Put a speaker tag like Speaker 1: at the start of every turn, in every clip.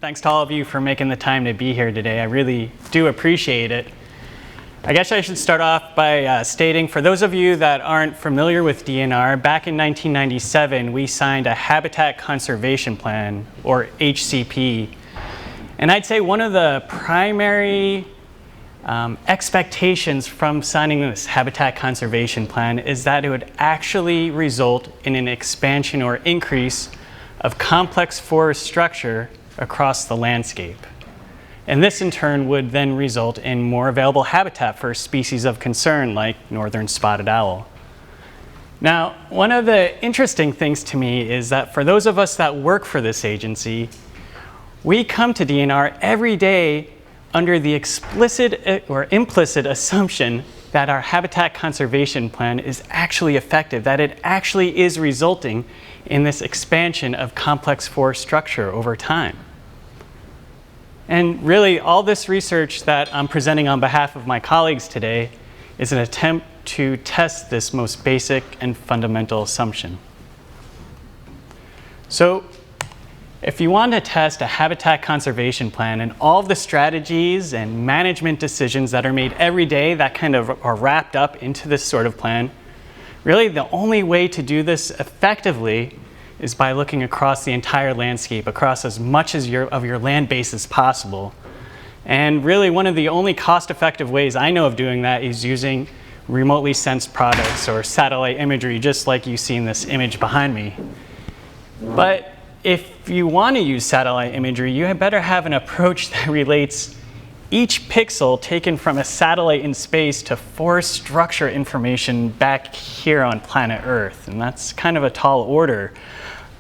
Speaker 1: Thanks to all of you for making the time to be here today. I really do appreciate it. I guess I should start off by stating, for those of you that aren't familiar with DNR, back in 1997, we signed a Habitat Conservation Plan, or HCP. And I'd say one of the primary expectations from signing this Habitat Conservation Plan is that it would actually result in an expansion or increase of complex forest structure across the landscape. And this in turn would then result in more available habitat for species of concern like northern spotted owl. Now, one of the interesting things to me is that for those of us that work for this agency, we come to DNR every day under the explicit or implicit assumption that our habitat conservation plan is actually effective, that it actually is resulting in this expansion of complex forest structure over time. And really, all this research that I'm presenting on behalf of my colleagues today is an attempt to test this most basic and fundamental assumption. So, if you want to test a habitat conservation plan and all of the strategies and management decisions that are made every day that kind of are wrapped up into this sort of plan, really the only way to do this effectively is by looking across the entire landscape, across as much of your land base as possible. And really one of the only cost-effective ways I know of doing that is using remotely sensed products or satellite imagery, just like you see in this image behind me. But if you want to use satellite imagery, you had better have an approach that relates each pixel taken from a satellite in space to forest structure information back here on planet Earth. And that's kind of a tall order.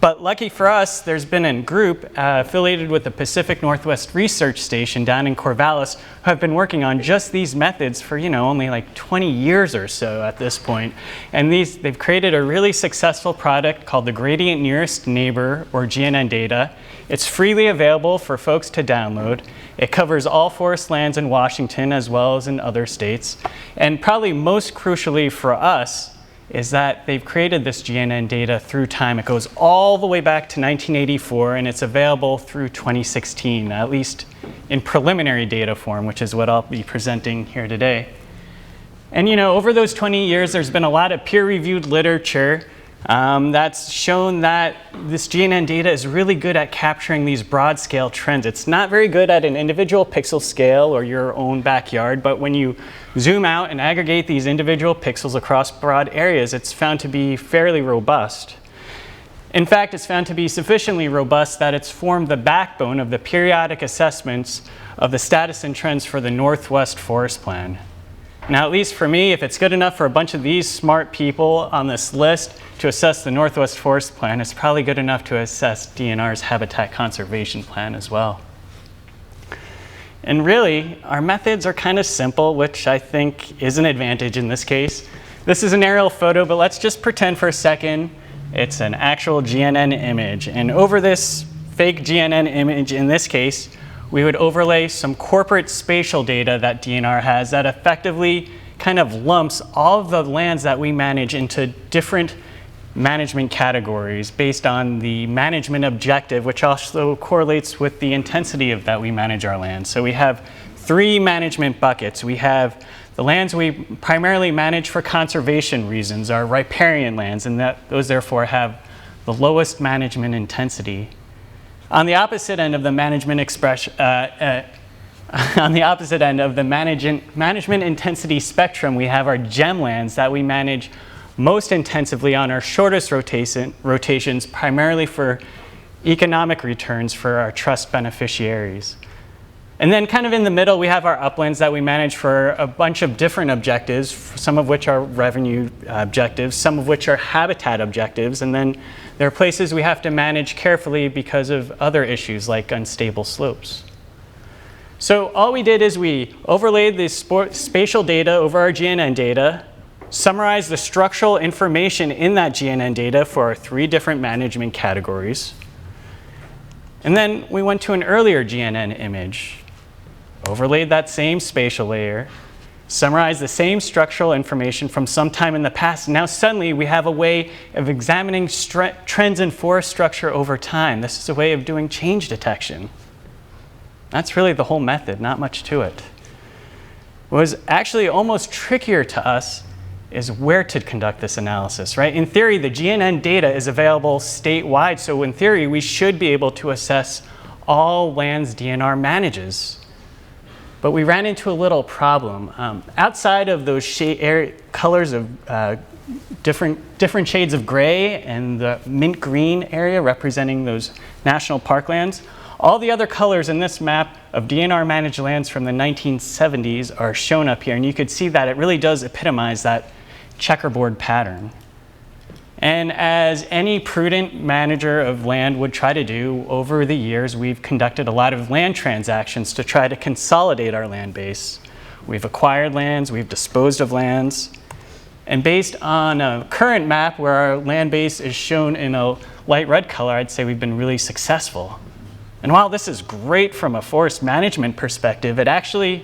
Speaker 1: But lucky for us, there's been a group affiliated with the Pacific Northwest Research Station down in Corvallis who have been working on just these methods for, only like 20 years or so at this point. And they've created a really successful product called the Gradient Nearest Neighbor, or GNN data. It's freely available for folks to download. It covers all forest lands in Washington as well as in other states. And probably most crucially for us, is that they've created this GNN data through time. It goes all the way back to 1984, and it's available through 2016, at least in preliminary data form, which is what I'll be presenting here today. And over those 20 years, there's been a lot of peer-reviewed literature that's shown that this GNN data is really good at capturing these broad-scale trends. It's not very good at an individual pixel scale or your own backyard, but when you zoom out and aggregate these individual pixels across broad areas, it's found to be fairly robust. In fact, it's found to be sufficiently robust that it's formed the backbone of the periodic assessments of the status and trends for the Northwest Forest Plan. Now, at least for me, if it's good enough for a bunch of these smart people on this list to assess the Northwest Forest Plan, it's probably good enough to assess DNR's Habitat Conservation Plan as well. And really, our methods are kind of simple, which I think is an advantage in this case. This is an aerial photo, but let's just pretend for a second it's an actual GNN image. And over this fake GNN image, in this case, we would overlay some corporate spatial data that DNR has that effectively kind of lumps all of the lands that we manage into different management categories based on the management objective, which also correlates with the intensity of that we manage our land. So we have 3 management buckets. We have the lands we primarily manage for conservation reasons, our riparian lands, and those therefore have the lowest management intensity. On the opposite end of the management management intensity spectrum, we have our gem lands that we manage most intensively on our shortest rotations, primarily for economic returns for our trust beneficiaries. And then kind of in the middle, we have our uplands that we manage for a bunch of different objectives, some of which are revenue objectives, some of which are habitat objectives, and then there are places we have to manage carefully because of other issues like unstable slopes. So all we did is we overlaid the spatial data over our GNN data, summarized the structural information in that GNN data for our 3 different management categories, and then we went to an earlier GNN image, overlaid that same spatial layer, summarize the same structural information from some time in the past. Now suddenly we have a way of examining trends in forest structure over time. This is a way of doing change detection. That's really the whole method, not much to it. What was actually almost trickier to us is where to conduct this analysis, right? In theory, the GNN data is available statewide, so in theory, we should be able to assess all lands DNR manages. But we ran into a little problem. Outside of those colors of different shades of gray and the mint green area representing those national park lands, all the other colors in this map of DNR managed lands from the 1970s are shown up here, and you could see that it really does epitomize that checkerboard pattern. And as any prudent manager of land would try to do, over the years we've conducted a lot of land transactions to try to consolidate our land base. We've acquired lands, we've disposed of lands, and based on a current map where our land base is shown in a light red color, I'd say we've been really successful. And while this is great from a forest management perspective, it actually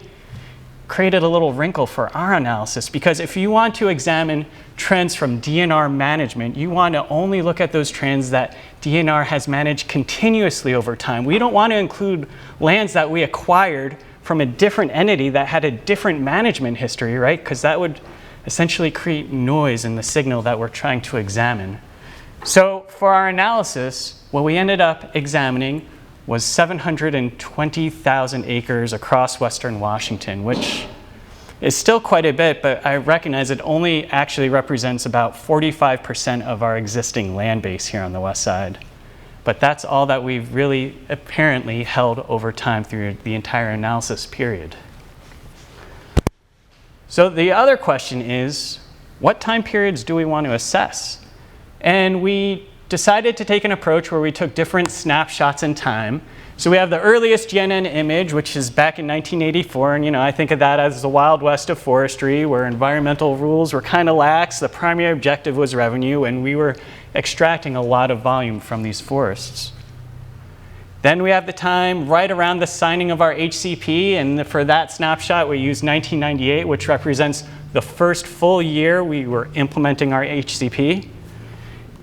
Speaker 1: created a little wrinkle for our analysis, because if you want to examine trends from DNR management, you want to only look at those trends that DNR has managed continuously over time. We don't want to include lands that we acquired from a different entity that had a different management history, right? Because that would essentially create noise in the signal that we're trying to examine. So for our analysis, what we ended up examining was 720,000 acres across Western Washington, which is still quite a bit, but I recognize it only actually represents about 45% of our existing land base here on the west side. But that's all that we've really apparently held over time through the entire analysis period. So the other question is, what time periods do we want to assess? And we decided to take an approach where we took different snapshots in time. So we have the earliest GNN image, which is back in 1984, and I think of that as the Wild West of forestry, where environmental rules were kind of lax, the primary objective was revenue, and we were extracting a lot of volume from these forests. Then we have the time right around the signing of our HCP, and for that snapshot we used 1998, which represents the first full year we were implementing our HCP.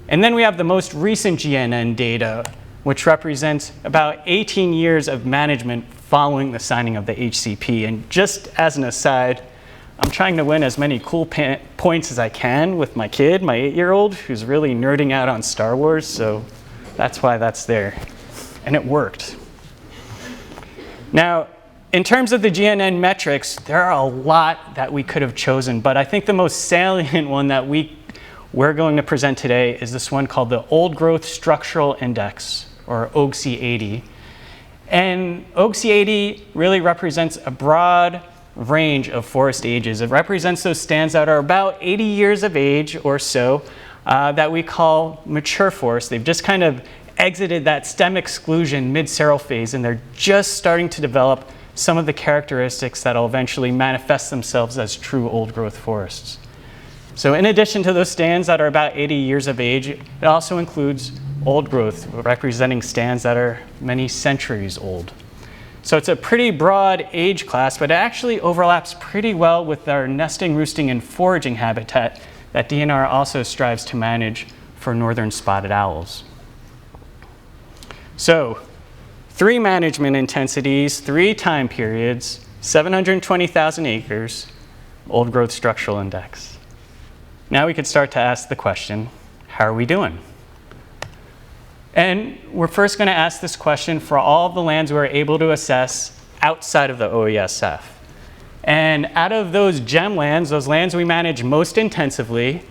Speaker 1: And then we have the most recent GNN data, which represents about 18 years of management following the signing of the HCP. And just as an aside, I'm trying to win as many cool points as I can with my kid, my 8-year-old, who's really nerding out on Star Wars, so that's why that's there. And it worked. Now, in terms of the GNN metrics, there are a lot that we could have chosen, but I think the most salient one that we're going to present today is this one called the Oldgrowth Structural Index, or OGC80. And OGC80 really represents a broad range of forest ages. It represents those stands that are about 80 years of age or so that we call mature forests. They've just kind of exited that stem exclusion mid-seral phase, and they're just starting to develop some of the characteristics that will eventually manifest themselves as true old-growth forests. So in addition to those stands that are about 80 years of age, it also includes old growth, representing stands that are many centuries old. So it's a pretty broad age class, but it actually overlaps pretty well with our nesting, roosting, and foraging habitat that DNR also strives to manage for northern spotted owls. So 3 management intensities, 3 time periods, 720,000 acres, old growth structural index. Now we could start to ask the question, how are we doing? And we're first going to ask this question for all of the lands we're able to assess outside of the OESF. And out of those gem lands, those lands we manage most intensively,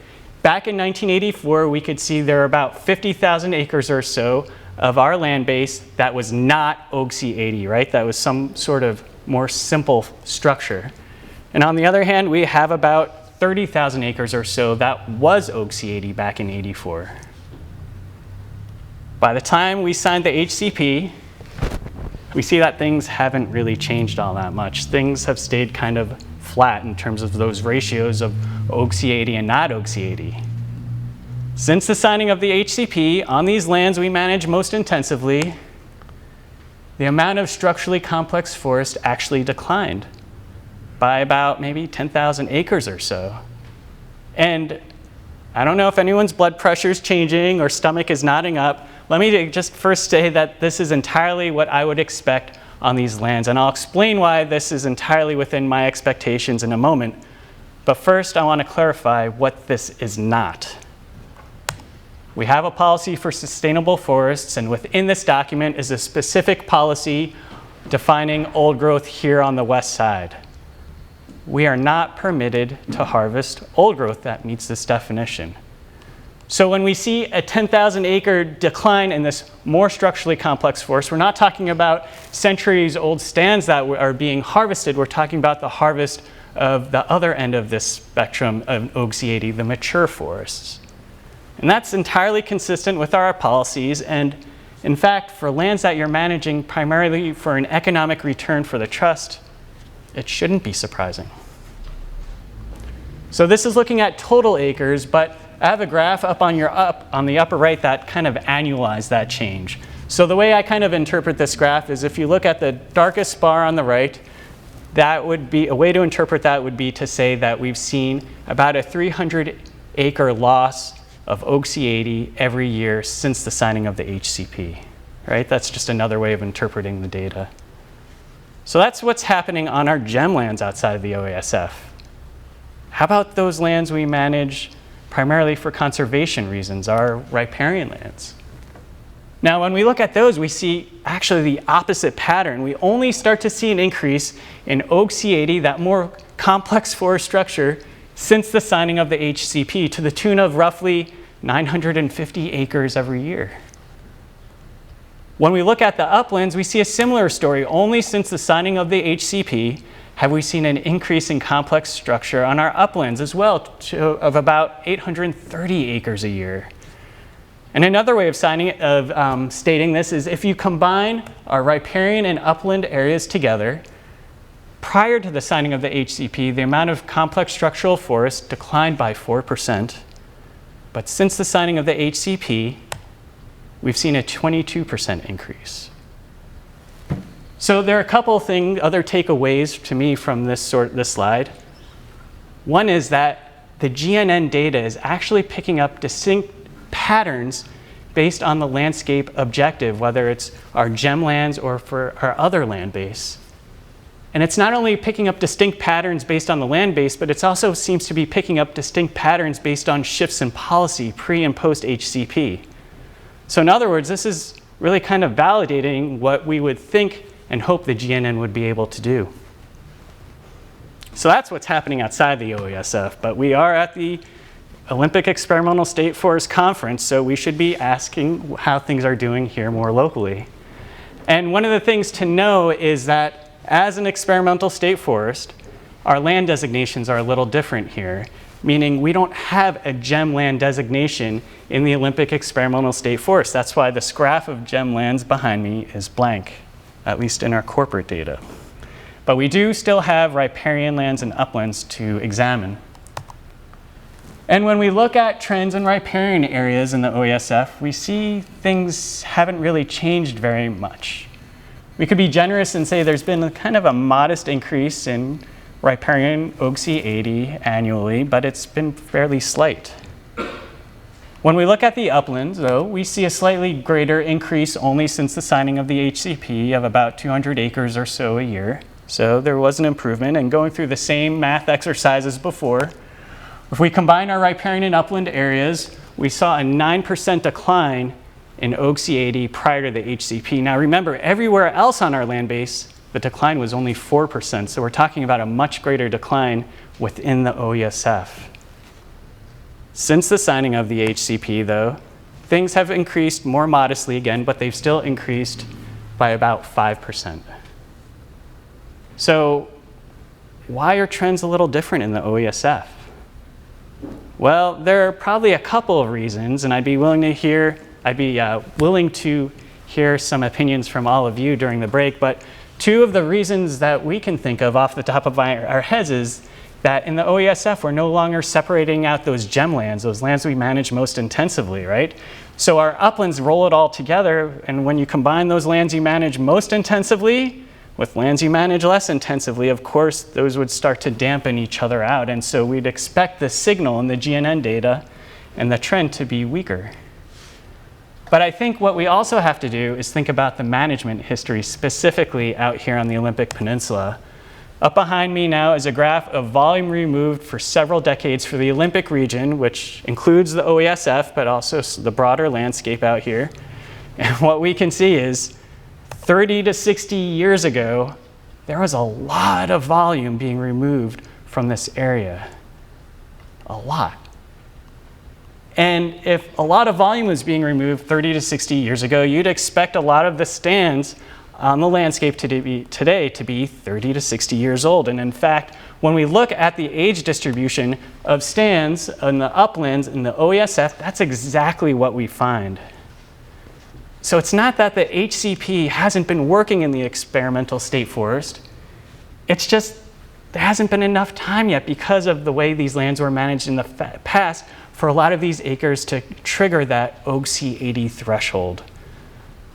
Speaker 1: back in 1984, we could see there are about 50,000 acres or so of our land base that was not OGC80, right? That was some sort of more simple structure. And on the other hand, we have about 30,000 acres or so that was OGC80 back in 84. By the time we signed the HCP, we see that things haven't really changed all that much. Things have stayed kind of flat in terms of those ratios of OGC80 and not OGC80. Since the signing of the HCP, on these lands we manage most intensively, the amount of structurally complex forest actually declined by about maybe 10,000 acres or so. And I don't know if anyone's blood pressure is changing or stomach is nodding up. Let me just first say that this is entirely what I would expect on these lands. And I'll explain why this is entirely within my expectations in a moment. But first, I want to clarify what this is not. We have a policy for sustainable forests, and within this document is a specific policy defining old growth here on the west side. We are not permitted to harvest old growth that meets this definition. So when we see a 10,000 acre decline in this more structurally complex forest, we're not talking about centuries old stands that are being harvested. We're talking about the harvest of the other end of this spectrum of OGC80, the mature forests. And that's entirely consistent with our policies. And in fact, for lands that you're managing primarily for an economic return for the trust, it shouldn't be surprising. So this is looking at total acres, but I have a graph up on the upper right that kind of annualized that change. So the way I kind of interpret this graph is if you look at the darkest bar on the right, that would be a way to interpret that would be to say that we've seen about a 300 acre loss of OGC80 every year since the signing of the HCP, right? That's just another way of interpreting the data. So that's what's happening on our gem lands outside of the OASF. How about those lands we manage primarily for conservation reasons, our riparian lands? Now, when we look at those, we see actually the opposite pattern. We only start to see an increase in OGC80, that more complex forest structure, since the signing of the HCP to the tune of roughly 950 acres every year. When we look at the uplands, we see a similar story. Only since the signing of the HCP have we seen an increase in complex structure on our uplands as well of about 830 acres a year. And another way of stating this is if you combine our riparian and upland areas together, prior to the signing of the HCP, the amount of complex structural forest declined by 4%. But since the signing of the HCP, we've seen a 22% increase. So there are a couple of other takeaways to me from this slide. One is that the GNN data is actually picking up distinct patterns based on the landscape objective, whether it's our gem lands or for our other land base. And it's not only picking up distinct patterns based on the land base, but it also seems to be picking up distinct patterns based on shifts in policy pre and post HCP. So in other words, this is really kind of validating what we would think and hope the GNN would be able to do. So that's what's happening outside the OASF, but we are at the Olympic Experimental State Forest Conference, so we should be asking how things are doing here more locally. And one of the things to know is that as an experimental state forest, our land designations are a little different here, meaning we don't have a gem land designation in the Olympic Experimental State Forest. That's why this graph of gem lands behind me is blank, at least in our corporate data. But we do still have riparian lands and uplands to examine. And when we look at trends in riparian areas in the OASF, we see things haven't really changed very much. We could be generous and say there's been kind of a modest increase in riparian OGC80 annually, but it's been fairly slight. When we look at the uplands, though, we see a slightly greater increase only since the signing of the HCP of about 200 acres or so a year. So there was an improvement, and going through the same math exercise as before, if we combine our riparian and upland areas, we saw a 9% decline in OGC80 prior to the HCP. Now remember, everywhere else on our land base, the decline was only 4%, so we're talking about a much greater decline within the OESF. Since the signing of the HCP, though, things have increased more modestly again, but they've still increased by about 5%. So why are trends a little different in the OESF? Well, there are probably a couple of reasons, and I'd be willing to hear some opinions from all of you during the break, but two of the reasons that we can think of off the top of our heads is that in the OESF, we're no longer separating out those gem lands, those lands we manage most intensively, right? So our uplands roll it all together, and when you combine those lands you manage most intensively with lands you manage less intensively, of course, those would start to dampen each other out, and so we'd expect the signal in the GNN data and the trend to be weaker. But I think what we also have to do is think about the management history specifically out here on the Olympic Peninsula. Up behind me now is a graph of volume removed for several decades for the Olympic region, which includes the OSF, but also the broader landscape out here. And what we can see is 30 to 60 years ago, there was a lot of volume being removed from this area. A lot. And if a lot of volume was being removed 30 to 60 years ago, you'd expect a lot of the stands on the landscape today to be 30 to 60 years old. And in fact, when we look at the age distribution of stands in the uplands in the OSF, that's exactly what we find. So it's not that the HCP hasn't been working in the experimental state forest. It's just there hasn't been enough time yet because of the way these lands were managed in the past for a lot of these acres to trigger that OGC 80 threshold.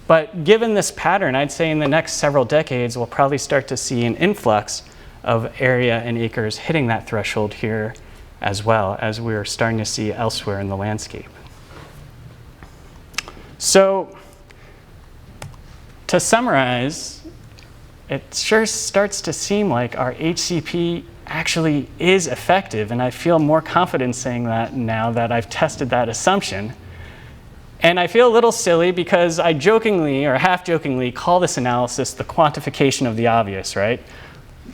Speaker 1: But given this pattern, I'd say in the next several decades, we'll probably start to see an influx of area and acres hitting that threshold here as well, as we're starting to see elsewhere in the landscape. So to summarize, it sure starts to seem like our HCP actually is effective, and I feel more confident saying that now that I've tested that assumption. And I feel a little silly because I jokingly or half-jokingly call this analysis the quantification of the obvious, right?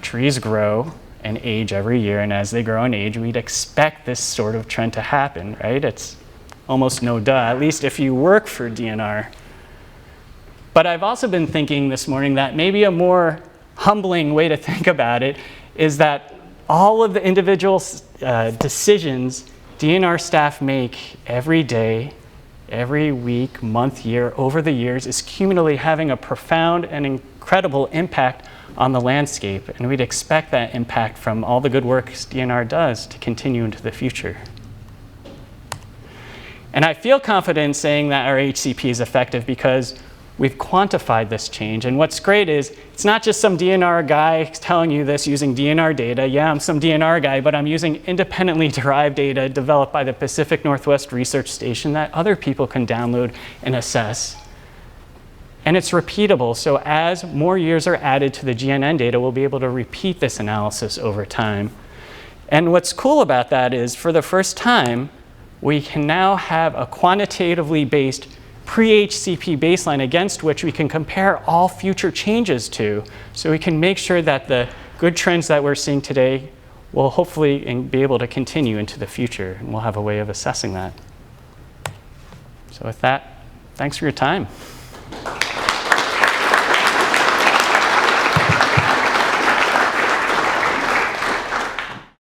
Speaker 1: Trees grow and age every year, and as they grow and age, we'd expect this sort of trend to happen, right? It's almost no duh, at least if you work for DNR. But I've also been thinking this morning that maybe a more humbling way to think about it is that all of the individual decisions DNR staff make every day, every week, month, year, over the years is cumulatively having a profound and incredible impact on the landscape. And we'd expect that impact from all the good work DNR does to continue into the future. And I feel confident saying that our HCP is effective because we've quantified this change. And what's great is it's not just some DNR guy telling you this using DNR data. Yeah, I'm some DNR guy, but I'm using independently derived data developed by the Pacific Northwest Research Station that other people can download and assess. And it's repeatable, so as more years are added to the GNN data, we'll be able to repeat this analysis over time. And what's cool about that is, for the first time, we can now have a quantitatively based pre-HCP baseline against which we can compare all future changes to, so we can make sure that the good trends that we're seeing today will hopefully be able to continue into the future, and we'll have a way of assessing that. So with that, thanks for your time.